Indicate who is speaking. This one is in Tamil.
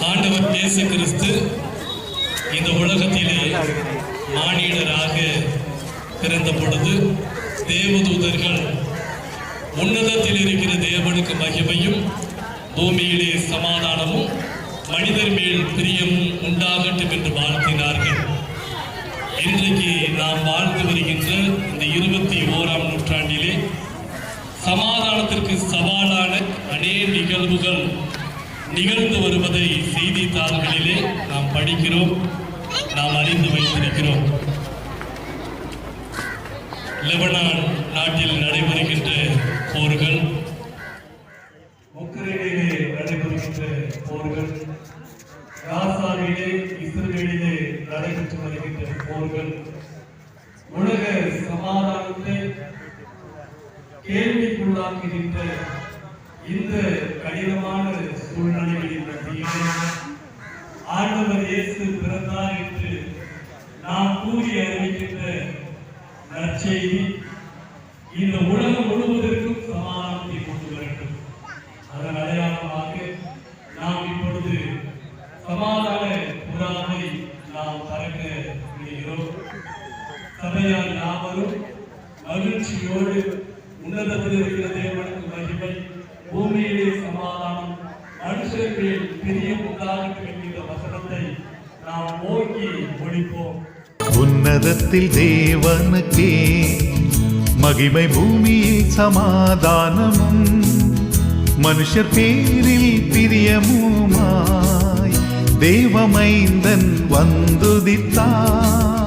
Speaker 1: ஆண்டவர் இயேசு கிறிஸ்து இந்த உலகத்திலே மானிடராக பிறந்த பொழுது தேவதூதர்கள் உன்னதத்தில் இருக்கிற தேவனுக்கு மகிமையும் பூமியிலே சமாதானமும் மனிதர் மேல் பிரியமும் உண்டாகட்டும் என்று வாழ்த்தினார்கள். இன்றைக்கு நாம் வாழ்ந்து வருகின்ற இந்த 21ஆம் நூற்றாண்டிலே சமாதானத்திற்கு சவாலான அநேக நிகழ்வுகள் நிகழ்ந்து வருவதை செய்தித்தாள்களிலே நாம் படிக்கிறோம், நாம் அறிந்து வைத்திருக்கிறோம். லெபனான் நாட்டில் நடைபெறுகின்ற போர்கள், உக்ரைனிலே நடைபெறுகின்ற போர்கள், காசாவிலே இஸ்ரேலிலே நடைபெற்று வருகின்ற போர்கள் உலக சமாதானத்தை கேள்விக்குள்ளாக்குகின்ற இந்த கடினமான சூழ்நிலைகளின் மத்தியிலே ஆண்டவர் இயேசு பிறந்தார் என்று நாம் கூறி அறிவிக்கின்ற நற்செய்தி இந்த உலகம் முழுவதற்கும் சமாதானத்தை கொண்டு வரட்டும். அதன் அடையாளமாக நாம் இப்பொழுது சமாதான புறாவை நாம் பறக்க விடுகிறோம். சபையார் யாவரும் மகிழ்ச்சியோடு உன்னதத்தில் இருக்கிற தேவனுக்கு மகிமை, பூமியிலே சமாதானம், மனுஷர்கள் பிரியம் உண்டாகட்டும் என்கிற வசனத்தை நாம் நோக்கி ஒழிப்போம்.
Speaker 2: உன்னதத்தில் தேவனுக்கே மகிமை, பூமியில் சமாதானமும் மனுஷர் பேரில் பிரியமுமாய் தேவமைந்தன் வந்துதித்தார்.